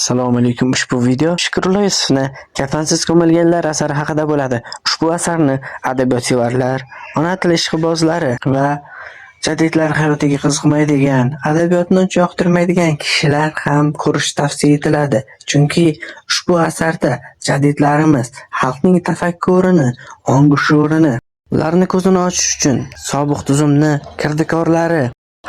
Assalomu alaykum. Ushbu video Shukrullo Yusufni Kafansiz ko'milganlar asari haqida bo'ladi. Ushbu asarni adabiyotsevarlar, ona tili ishqibozlari va jadidlar hayotiga qiziqmaydigan, adabiyotni uncha yoqtirmaydigan kishilar ham ko'rish tavsiya etiladi. Chunki ushbu asarda jadidlarimiz xalqning tafakkurini, ongi-shuurini, ularni ko'zini ochish uchun sobiq tuzumni kirdikorlari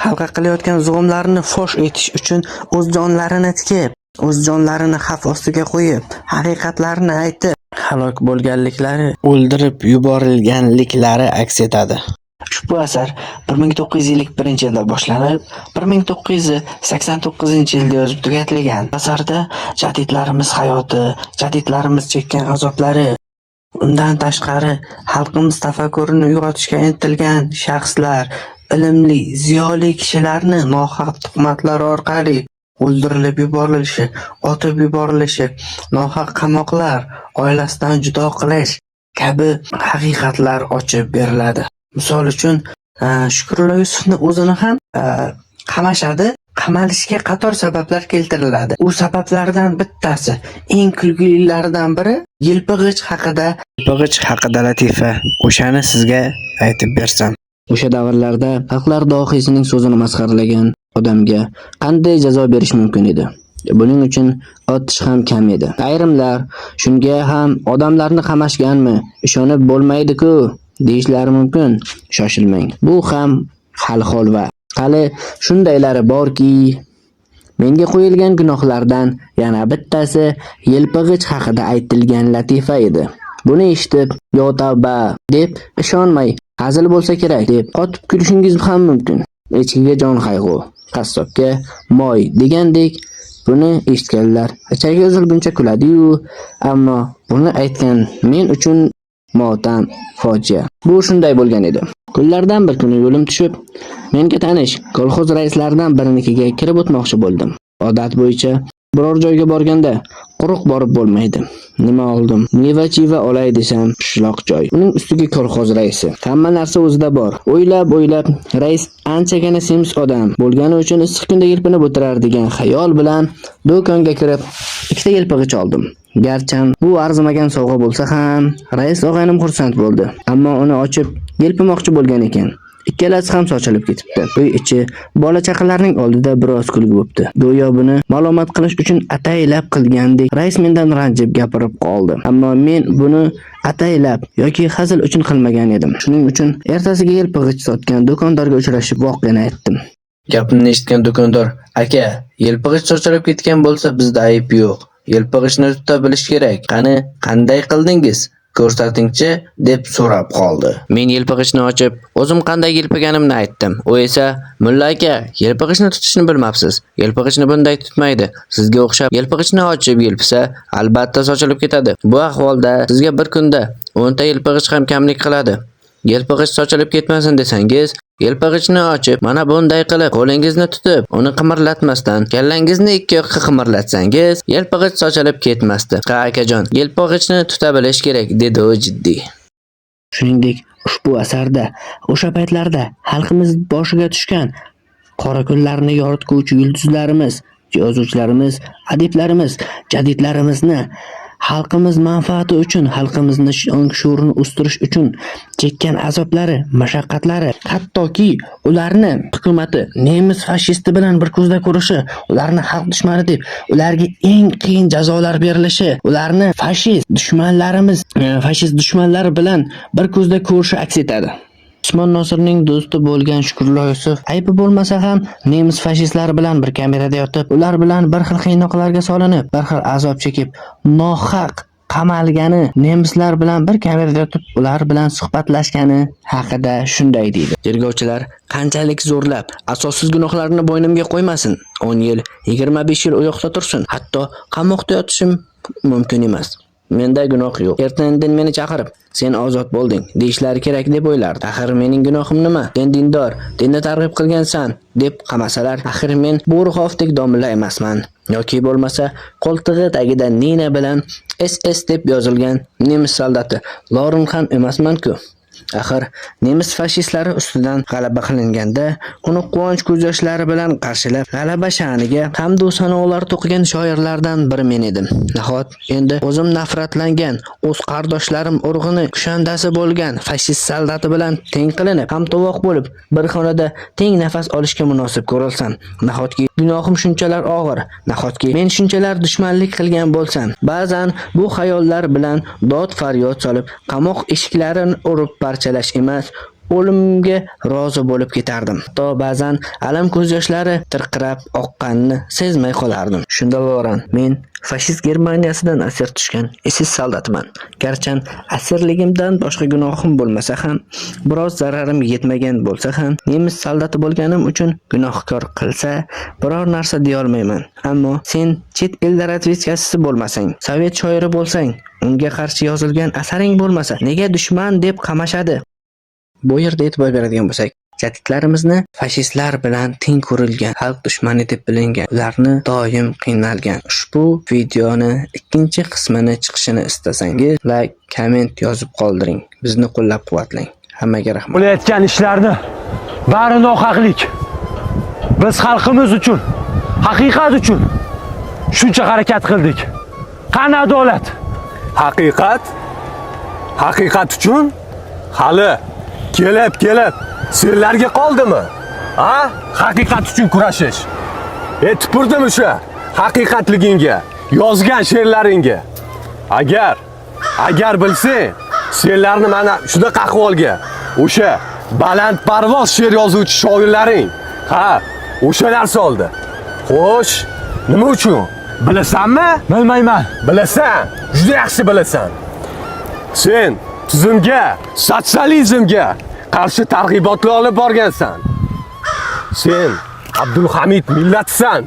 xalqqa qilayotgan zulmlarni fosh etish uchun o'z jonlarini tikib, o'z jonlarini xavf ostiga qo'yib, haqiqatlarni aytib, halok bo'lganliklari, o'ldirib yuborilganliklari aks etadi. Ushbu asar 1951-yilda boshlanib, 1989-yilda yozib tugatilgan. Asarda jadidlarimiz hayoti, jadidlarimiz chekkan azoblari, undan tashqari xalqimiz tafakkurini uyg'otishga intilgan shaxslar, ilmli, ziyoli kishilarni nohaq tuhmatlar orqali o'ldirilib yuborilishi, otib yuborilishi, nohaq qamoqlar, oilasidan judo qilish kabi haqiqatlar ochib beriladi. Misol uchun, Shukrullo Yusufni o'zini ham qamashadi. Qamalishiga qator sabablar keltiriladi. U sabablardan bittasi, eng kulgililaridan biri yelpig'ich haqida. Yelpig'ich haqida latifa. O'shani sizga aytib bersam. O'sha davrlarda xalqlar dohiysining so'zini masxaralagan odamga qanday jazo berish mumkin edi? Buning uchun otish ham kam edi. Ayrimlar shunga ham odamlarni qamashganmi, ishonib bo'lmaydi-ku deyishlari mumkin. Shoshilmang. Bu ham hali holva. Hali shundaylari borki, menga qo'yilgan gunohlardan yana bittasi yelpig'ich haqida aytilgan latifa edi. Buni eshitib, yo tavba deb ishonmay, hazil bo'lsa kerak deb qotib kulishingiz ham mumkin. Echkiga jon qayg'u, qassobga moy degandek buni eshitganlar ichagi uzilguncha kuladi-yu, ammo buni aytgan men uchun motam, fojia. Bu shunday bo'lgan edi. Kunlardan bir kuni yo'lim tushib, menga tanish kolxoz raislaridan birinikiga kirib o'tmoqchi bo'ldim. Odat bo'yicha biror joyga borganda quruq borib bo'lmaydi. Nima oldim? Meva-chiva olay desam, qishloq joy. Uning ustiga kolxoz raisi. Hamma narsa o'zida bor. O'ylab, rais anchagina semiz odam bo'lgani uchun issiq kunda yelpinib o'tirar degan xayol bilan do'konga kirib, ikkita yelpig'ich oldim. Garchi bu arzimagan sovg'a bo'lsa ham, rais og'aynim xursand bo'ldi. Ammo uni ochib yelpimoqchi bo'lgan ekan. Ikkalasi ham sochilib ketibdi. Uy ichi bola-chaqalarning oldida biroz kulgi bo'libdi. Go'yo buni ma'lumot qilish uchun ataylab qilgandek, rais mendan ranjib gapirib qoldi. Ammo men buni ataylab yoki hazil uchun qilmagan edim. Shuning uchun ertasiga yelpig'ich sotgan do'kondorga uchrashib voqeani aytdim. Gapimni eshitgan do'kondor: "Aka, yelpig'ich sochilib ketgan bo'lsa, bizda ayb yo'q. Yelpig'ichni tuta bilish kerak. Qanday qildingiz? Ko'rsatingchi" deb so'rab qoldi. Men yelpig'ichni ochib, o'zim qanday yelpiganimni aytdim. U esa: "Mulla aka, yelpig'ichni tutishni bilmabsiz. Yelpig'ichni bunday tutmaydi. Sizga o'xshab yelpig'ichni ochib yelpisa, albatta sochilib ketadi. Bu ahvolda sizga bir kunda 10 ta yelpig'ich ham kamlik qiladi. Yelpig'ich sochilib ketmasin desangiz, yelpig'ichni ochib, mana bunday qilib qo'lingizni tutib, uni qimirlatmasdan, kallangizni ikki yoqqa qimirlatsangiz, yelpig'ich sochilib ketmasdi. Ha akajon, yelpig'ichni tuta bilish kerak", dedi u jiddiy. Shuningdek, ushbu asarda o'sha paytlarda xalqimiz boshiga tushgan qora kunlarni yorituvchi yulduzlarimiz, yozuvchilarimiz, adiblarimiz, jadidlarimizni xalqimiz manfaati uchun, xalqimizni ong-shuurini o'stirish uchun chekkan azoblari, mashaqqatlari, hattoki ularni hukumatı nemis fashisti bilan bir ko'zda ko'rishi, ularni xalq dushmani deb, ularga eng qiyin jazolar berilishi, ularni fashist dushmanlari bilan bir ko'zda ko'rishi aks etadi. Usmon Nosirning do'sti bo'lgan Shukrullo Yusuf aybi bo'lmasa ham nemis fashistlari bilan bir kamerada yotib, ular bilan bir xil qiynoqlarga solinib, bir xil azob chekib, nohaq qamalgani, nemislar bilan bir kamerada yotib, ular bilan suhbatlashgani haqida shunday deydi. Tergovchilar qanchalik zo'rlab, asossiz gunohlarni bo'ynimga qo'ymasin, 10 yil, 25 yil u yoqda tursin, hatto qamoqda yotishim mumkin emas. Menda gunoh yo'q. Erta-indin meni chaqirib, "Sen ozod bo'lding" deyishlari kerak deb o'ylardi. Axir mening gunohim nima? Sen dindor, dinni targ'ib qilgansan deb qamasalar, axir men Bo'rixovdek domla emasman. Yoki bo'lmasa, qo'ltig'i tagida Nina bilan SS deb yozilgan nemis soldati Lorin ham emasman-ku. Axir nemis fashistlari ustidan g'alaba qilinganda, uni quvonch ko'z yoshlari bilan qarshilab, g'alaba sha'niga hamdu sanolar to'qigan shoirlardan biri men edim. Nahot endi o'zim nafratlangan, o'z qardoshlarim urg'ini kushandasi bo'lgan fashist soldati bilan teng qilinib, hamtovoq bo'lib, bir xonada teng nafas olishga munosib ko'rilsam, nahotki gunohim shunchalar og'ir, nahotki men shunchalar dushmanlik qilgan bo'lsam, ba'zan bu xayollar bilan dod faryod solib, qamoq eshiklarini urib parchalash emas, o'limga rozi bo'lib ketardim. Hatto ba'zan alam ko'z yoshlari tirqirab oqqanini sezmay qolardim. Shunda voran men fashist Germaniyasidan asir tushgan SS soldatman. Garchi asirligimdan boshqa gunohim bo'lmasa ham, biroz zararim yetmagan bo'lsa ham, nemis soldati bo'lganim uchun gunohkor qilsa, biror narsa deya olmayman. Ammo sen chet el razvedkachisi bo'lmasang, sovet shoiri bo'lsang, unga qarshi yozilgan asaring bo'lmasa, nega dushman deb qamashadi? Bu yerda e'tibor beradigan bo'lsak, jadidlarimizni fashistlar bilan teng ko'rilgan, xalq dushmani deb bilingan, ularni doim qiynalgan. Ushbu videoni ikkinchi qismini chiqishini istasangiz, like, komment yozib qoldiring. Bizni qo'llab-quvvatlang. Hammaga rahmat. Bo'layotgan ishlarni bari nohaqlik. Biz xalqimiz uchun, haqiqat uchun shuncha harakat qildik. Qani adolat? Haqiqat uchun hali kelib senlarga qoldimi? Ha? Haqiqat uchun kurashish. Yetib turdim o'sha haqiqatligingga, yozgan she'rlaringga. Agar bilsang, senlarni mana shunaqa ahvolga, o'sha balandparvoz she'r yozuvchi shoirlaring, o'shalar soldi. Xo'sh, nima uchun? Bilasanmi? Bilmayman. Bilasan, juda yaxshi bilasan. Sen tuzumga, sotsializmga qarshi targ'ibotlar olib borgansan. Sen Abdulhamid millatsan,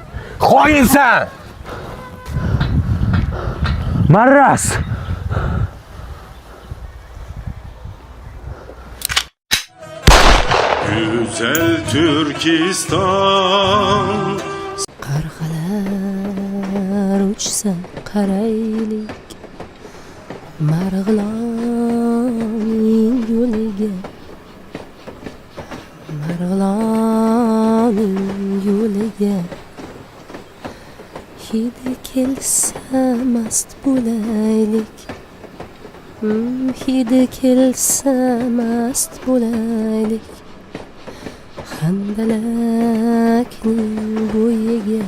xoinsan. Marras. Güzel Türkistan. Qarg'alar uchsa qaraylik, Marg'ilonning yo'liga, Marg'ilonning yo'liga. Hidi kelsa mast bo'laylik, hidi kelsa mast bo'laylik, Handalakning bo'yiga.